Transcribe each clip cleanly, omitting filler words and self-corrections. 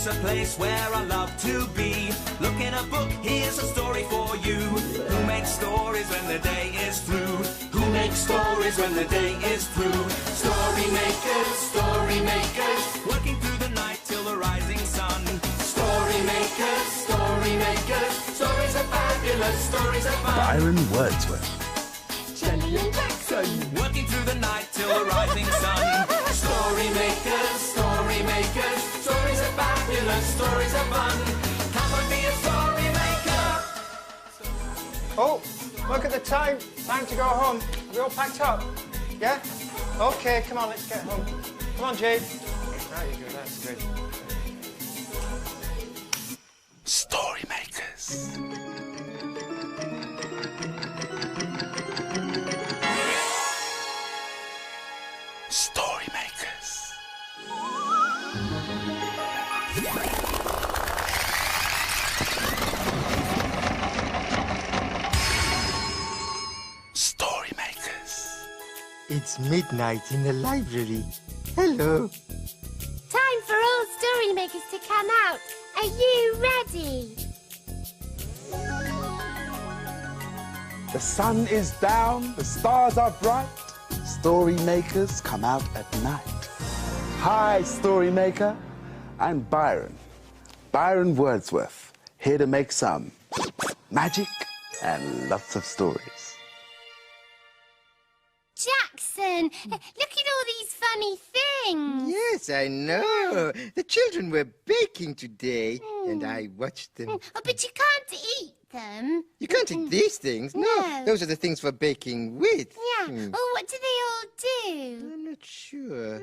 It's a place where I love to be. Look in a book, here's a story for you. Who makes stories when the day is through? Who makes stories when the day is through? Story makers, working through the night till the rising sun. Story makers, stories are fabulous, stories are fun. Byron Wordsworth. Jelly and Jackson. Working through the night till the rising sun. Story makers, stories are fabulous, stories are fun. Come and be a story maker. Oh, look at the time. Time to go home. Are we all packed up? Yeah? Okay, come on, let's get home. Come on, Jade. There you go, that's good. Story makers. Story makers. Story makers. It's midnight in the library. Hello. Time for all story makers to come out. Are you ready? The sun is down, the stars are bright. Story makers come out at night. Hi, story maker. I'm Byron. Byron Wordsworth, here to make some magic and lots of stories. Jackson, look at all these funny things. Yes, I know. The children were baking today, and I watched them. Oh, but you can't eat them. You can't eat these things. No. Those are the things for baking with. Yeah. Oh, what do they all do? I'm not sure.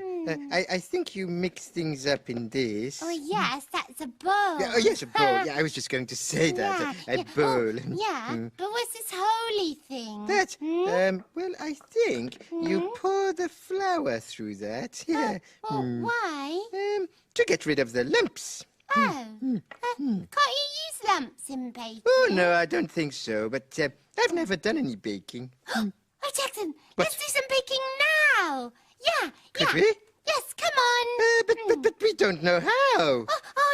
I think you mix things up in this. Oh, yes, that's a bowl. Yeah, oh, yes, a bowl. Yeah, I was just going to say that. A bowl. Oh, but what's this holy thing? That, well, I think you pour the flour through that. Yeah. Why? To get rid of the lumps. Oh. Can't you use lumps in baking? Oh, no, I don't think so. But I've never done any baking. Oh, Jackson, let's do some baking now. Yeah, Could we? Yes, come on. But we don't know how. Oh,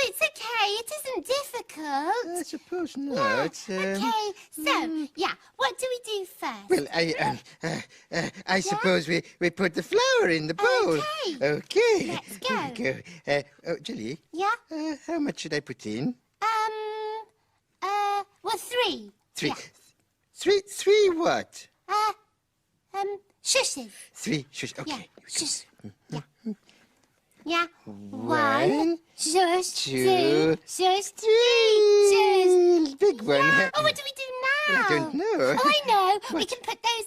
it's okay. It isn't difficult. I suppose not. Okay, so, what do we do first? Well, I suppose we put the flour in the bowl. Okay. Let's go. Here we go. Oh, Julie. Yeah? How much should I put in? Well, 3. 3. Yeah. Three what? Shushes. 3 shush. Okay. Yeah, shush. Yeah. 1, shush, 2, shush, 3, 3. Big one. Yeah. Oh, what do we do now? I don't know. Oh, I know. We can put those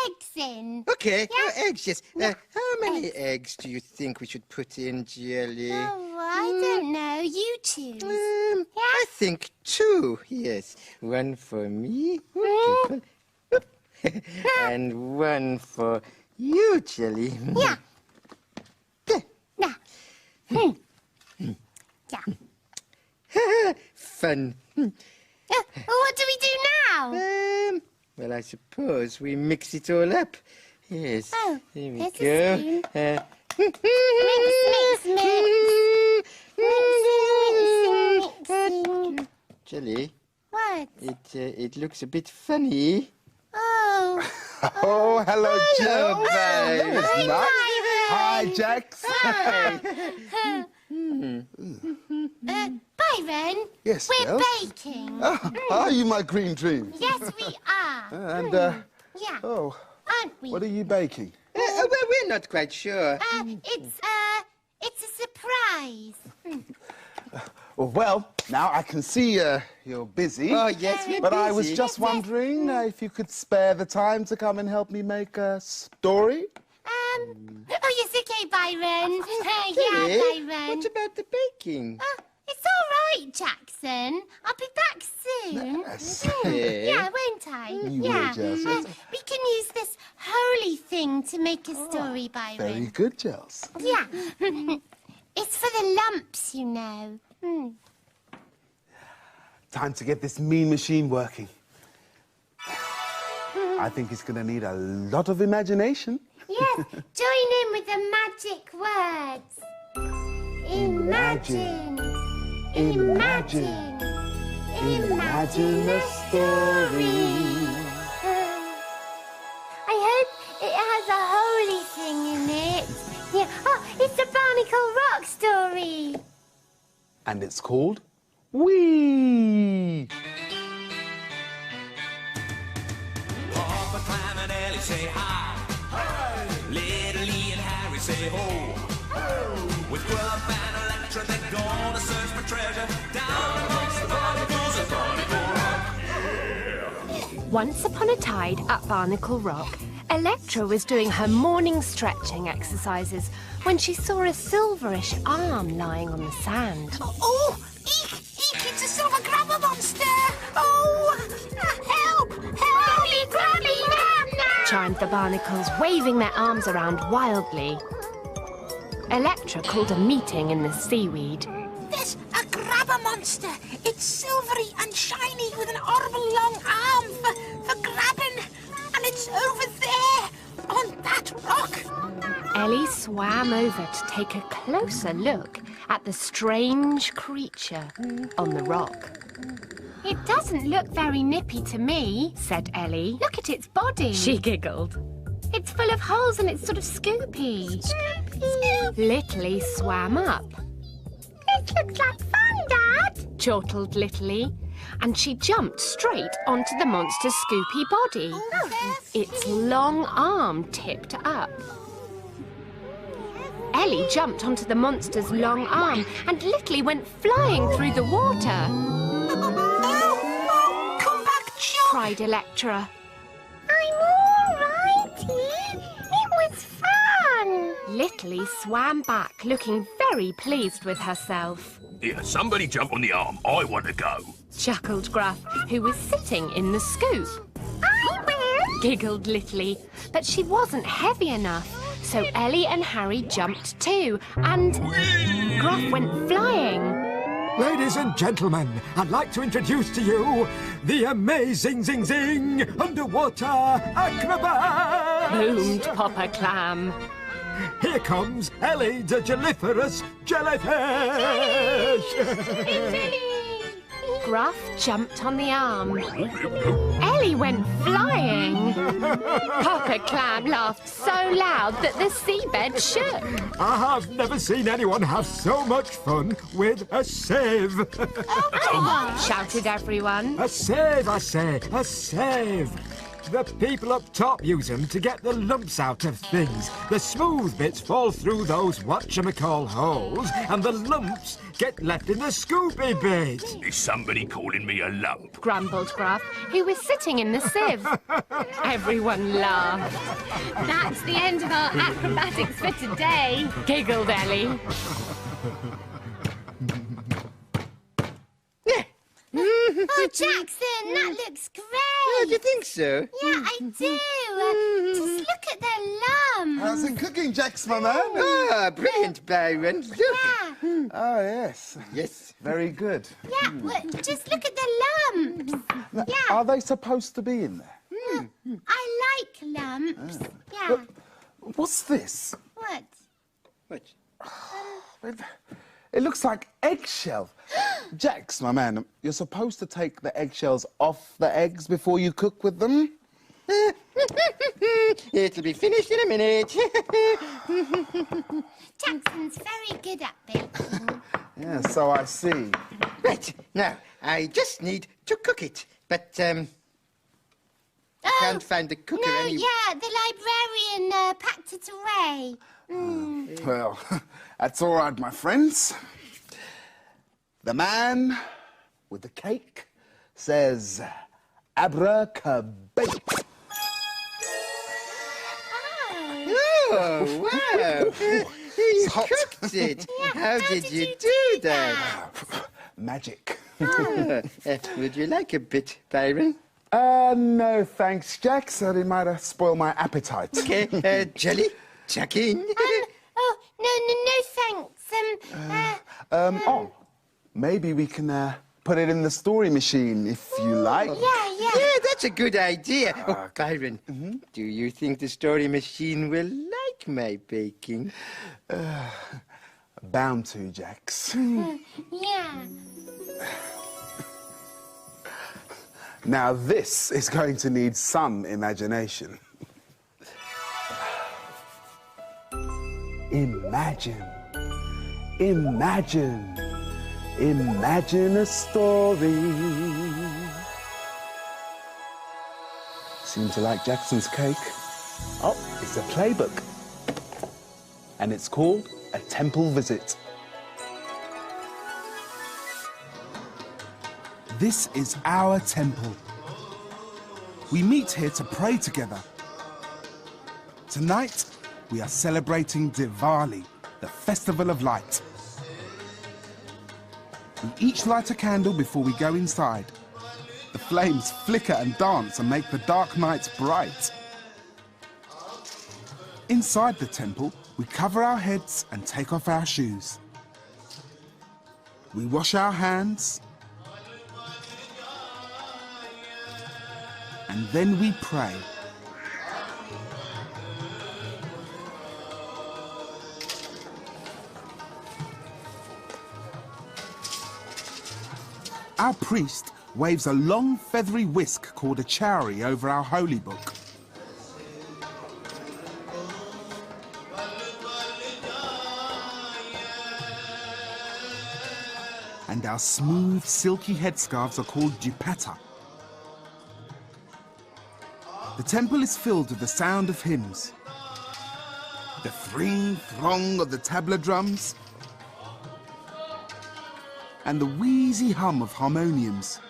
eggs in. Okay. Yeah. Eggs, yes. How many eggs do you think we should put in, Jelly? Oh, I don't know. You choose. I think 2, yes. 1 for me. And 1 for you, Jelly. Yeah. Yeah. Yeah. Fun. What do we do now? Well, I suppose we mix it all up. Yes. Oh, here we here's go. a spoon. Mix. Jelly, What? it looks a bit funny. Oh. Oh, hello, Joe. Byron. That was nice. Hi, Jax. Byron. Yes, We're Nels? baking. Are you my green dreams? Yes, we are. And, Yeah, oh, aren't we? what are you baking? Well, we're not quite sure. It's a surprise. Well, now I can see you're busy. Oh, yes, we're But busy. I was just wondering if you could spare the time to come and help me make a story? Oh, yes, okay, Byron. Jelly, Yeah, Byron. what about the baking? It's all right, Jackson. I'll be back soon. Yes. Yeah, won't I? You yeah. will, Jels. We can use this holy thing to make a story, Byron. Very good, Jels. Yeah. It's for the lumps, you know. Time to get this mean machine working. I think it's going to need a lot of imagination. Yes, join in with the magic words. Imagine. Imagine. Imagine a story. I hope it has a holy thing in it. Yeah. Oh, it's the Barnacle Rock story. And it's called Wheeee. Papa Clam and Ellie say hi. Hi. Little Lee and Harry say ho. With Gruff and Electra, they're gonna search for treasure down amongst the barnacles of Barnacle Rock. Once upon a tide at Barnacle Rock, Electra was doing her morning stretching exercises when she saw a silverish arm lying on the sand. Oh, eek, it's a silver grabber monster. Oh, help, grab me. Chimed the barnacles, waving their arms around wildly. Electra called a meeting in the seaweed. There's a grabber monster. It's silvery and shiny with an horrible long arm for grabbing. And it's over there, on that rock. Ellie swam over to take a closer look at the strange creature on the rock. It doesn't look very nippy to me, Said Ellie. Look at its body. She giggled. It's full of holes and it's sort of scoopy. Littly swam up, It looks like fun, Dad. chortled Littly, and she jumped straight onto the monster's scoopy body. Its long arm tipped up. Ellie jumped onto the monster's long arm and Littly went flying through the water, Oh, come back, Joe. cried Electra. I'm all righty. It was fun. Littly swam back, looking very pleased with herself. Here, somebody jump on the arm. I want to go. Chuckled Gruff, who was sitting in the scoop. I will. Giggled Littly, but she wasn't heavy enough, so Ellie and Harry jumped too, and Gruff went flying. Ladies and gentlemen, I'd like to introduce to you the amazing Zing Zing underwater acrobat. Boomed Papa Clam. Here comes Ellie the jelliferous jellyfish. Gruff jumped on the arm. Ellie went flying. Papa Clam laughed so loud that the seabed shook. I have never seen anyone have so much fun with a sieve. Shouted everyone. A sieve, I say, a sieve. The people up top use them to get the lumps out of things. The smooth bits fall through those whatchamacall holes, and the lumps get left in the scoopy bit. Is somebody calling me a lump? Grumbled Gruff, who was sitting in the sieve. Everyone laughed. That's the end of our acrobatics for today. Giggled Ellie. Oh, Jackson, that looks great. Oh, do you think so? Yeah, I do. Just look at the lump. How's it cooking, Jax, my man? Ah, brilliant, Byron. Look. Yeah, Oh, yes. Yes. Very good. yeah. Well, just look at the lumps. Now, Yeah. are they supposed to be in there? I like lumps. Yeah. What's this? What? What? It looks like eggshell. Jax, my man, you're supposed to take the eggshells off the eggs before you cook with them. It'll be finished in a minute. Jackson's very good at baking. Yeah, so I see. Right, now, I just need to cook it. But, I can't find the cooker No, anywhere. yeah, the librarian packed it away. Well, that's all right, my friends. The man with the cake says, abracabate. Oh, wow. You hot. cooked it. How did you do that? Magic. Would you like a bit, Byron? No, thanks, Jax. It might have spoiled my appetite. Okay, jelly, chuck in. Oh, no, thanks. Oh, maybe we can put it in the story machine if you like. Yeah. Yeah, that's a good idea. Oh, Byron, do you think the story machine will like my baking? Bound to, Jax. Yeah. Now this is going to need some imagination. Imagine, imagine, imagine a story. Seem to like Jackson's cake. Oh, it's a playbook. And it's called A Temple Visit. This is our temple. We meet here to pray together. Tonight, we are celebrating Diwali, the Festival of Light. We each light a candle before we go inside. The flames flicker and dance and make the dark nights bright. Inside the temple, we cover our heads and take off our shoes. We wash our hands. And then we pray. Our priest waves a long feathery whisk called a chowry over our holy book. And our smooth, silky headscarves are called dupatta. The temple is filled with the sound of hymns. The thring throng of the tabla drums. And the wheezy hum of harmoniums.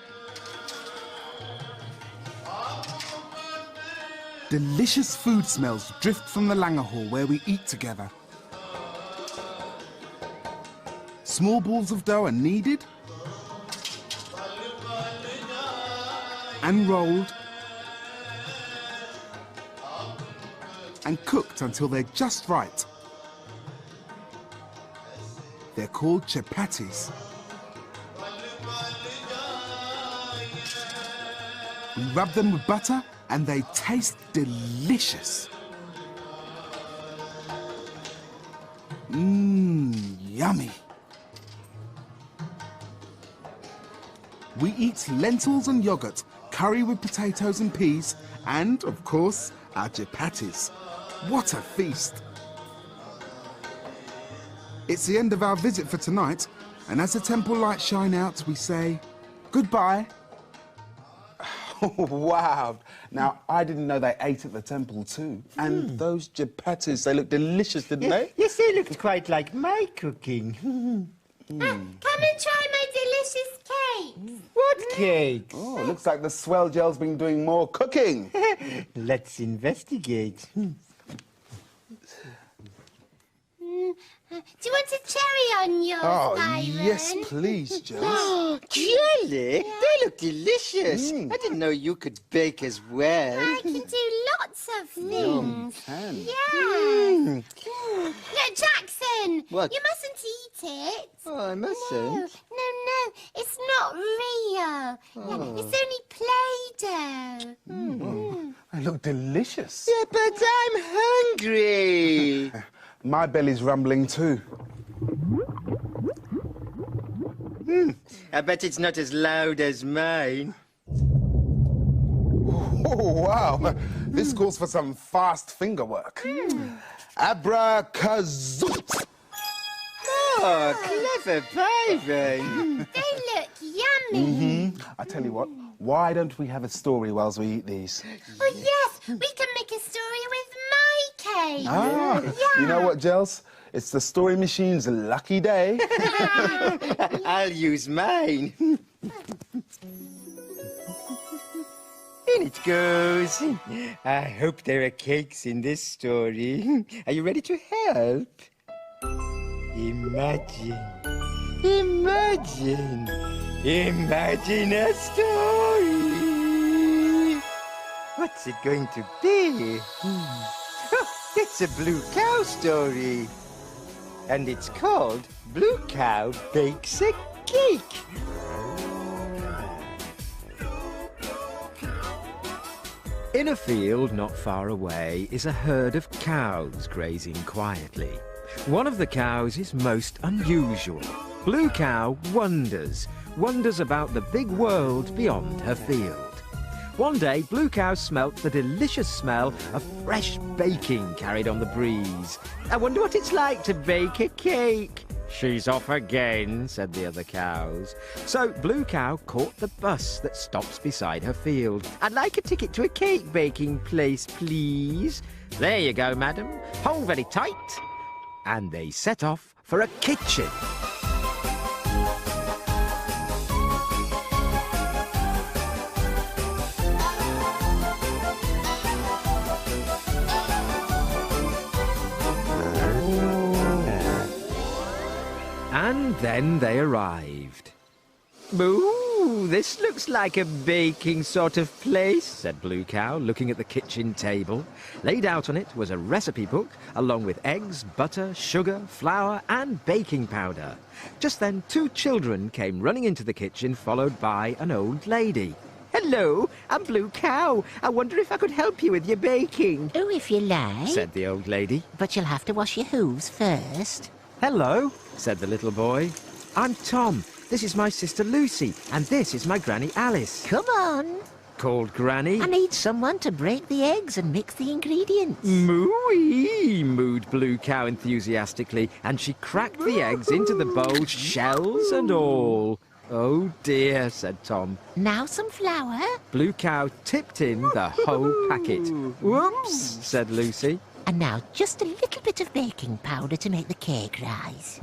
Delicious food smells drift from the langar hall where we eat together. Small balls of dough are kneaded and rolled and cooked until they're just right. They're called chapattis. We rub them with butter and they taste delicious. Yummy. We eat lentils and yogurt, curry with potatoes and peas, and, of course, our chapattis. What a feast! It's the end of our visit for tonight, and as the temple lights shine out, we say goodbye. Wow! Now, I didn't know they ate at the temple too. And those chapattis, they look delicious, didn't they? Yes, they looked quite like my cooking. Come and try my delicious cakes. What cakes? Oh, looks like the swell gel's been doing more cooking. Let's investigate. Do you want a cherry on yours, Byron? Yes, please, Gels. Jelly? They look delicious. I didn't know you could bake as well. I can do lots of things. Can. Yeah. Look, Jackson. What? You mustn't eat it. Oh, I mustn't. No, it's not real. Yeah, it's only Play-Doh. They look delicious. Yeah, but I'm hungry. My belly's rumbling too. I bet it's not as loud as mine. Oh, wow. This calls for some fast finger work. Abracazoots. Oh, clever Byron. They look yummy. I tell you what, why don't we have a story whilst we eat these? Oh, yes, we can make a story with my cake. You know what, Gels? It's the story machine's lucky day. I'll use mine. In it goes. I hope there are cakes in this story. Are you ready to help? Imagine a story. What's it going to be? Oh, it's a blue cow story. And it's called Blue Cow Bakes a Cake. In a field not far away is a herd of cows grazing quietly. One of the cows is most unusual. Blue Cow wonders about the big world beyond her field. One day, Blue Cow smelt the delicious smell of fresh baking carried on the breeze. I wonder what it's like to bake a cake. She's off again, said the other cows. So Blue Cow caught the bus that stops beside her field. I'd like a ticket to a cake baking place, please. There you go, madam. Hold very tight. And they set off for a kitchen. And then they arrived. Ooh, this looks like a baking sort of place, said Blue Cow, looking at the kitchen table. Laid out on it was a recipe book, along with eggs, butter, sugar, flour, and baking powder. Just then, 2 children came running into the kitchen, followed by an old lady. Hello, I'm Blue Cow. I wonder if I could help you with your baking. Oh, if you like, said the old lady. But you'll have to wash your hooves first. Hello, said the little boy. I'm Tom. This is my sister Lucy, and this is my Granny Alice. Come on, called Granny. I need someone to break the eggs and mix the ingredients. Moo-wee, mooed Blue Cow enthusiastically, and she cracked the eggs into the bowl, shells and all. Oh dear, said Tom. Now some flour. Blue Cow tipped in the whole packet. Whoops, said Lucy. And now just a little bit of baking powder to make the cake rise.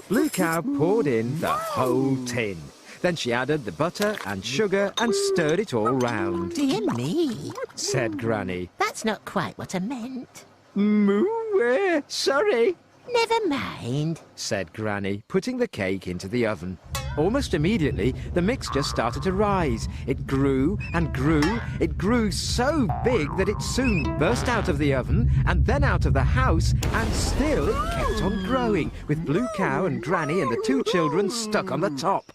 Blue Cow poured in the whole tin. Then she added the butter and sugar and stirred it all round. Dear me, said Granny. That's not quite what I meant. Moo, sorry. Never mind, said Granny, putting the cake into the oven. Almost immediately, the mixture started to rise. It grew and grew. It grew so big that it soon burst out of the oven and then out of the house, and still it kept on growing, with Blue Cow and Granny and the 2 children stuck on the top.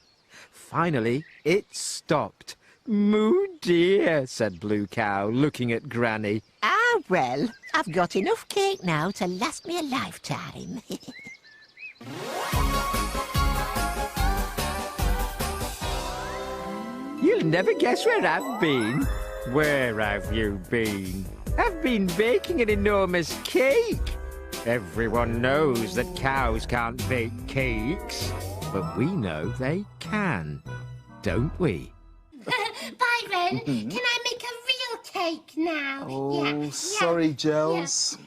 Finally, it stopped. Moo dear, said Blue Cow, looking at Granny. Ah, well, I've got enough cake now to last me a lifetime. You'll never guess where I've been. Where have you been? I've been baking an enormous cake. Everyone knows that cows can't bake cakes, but we know they can, don't we? Byron, can I make a real cake now? Oh, sorry, Gels.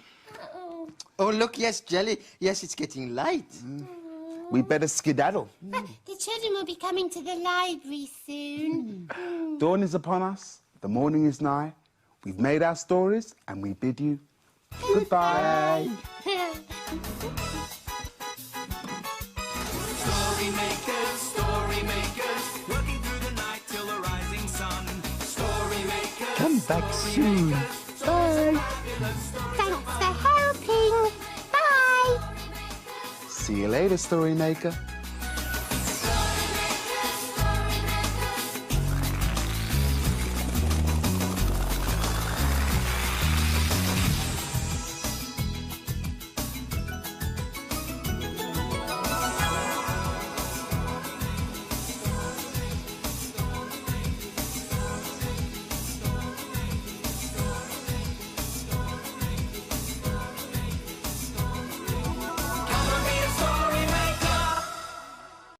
Oh, look, yes, Jelly. Yes, it's getting light. We better skedaddle. But the children will be coming to the library soon. Dawn is upon us. The morning is nigh. We've made our stories, and we bid you goodbye. Story makers, working through the night till the rising sun. Story makers. Come back soon. Bye. Thanks for helping. Bye. See you later, Story Maker.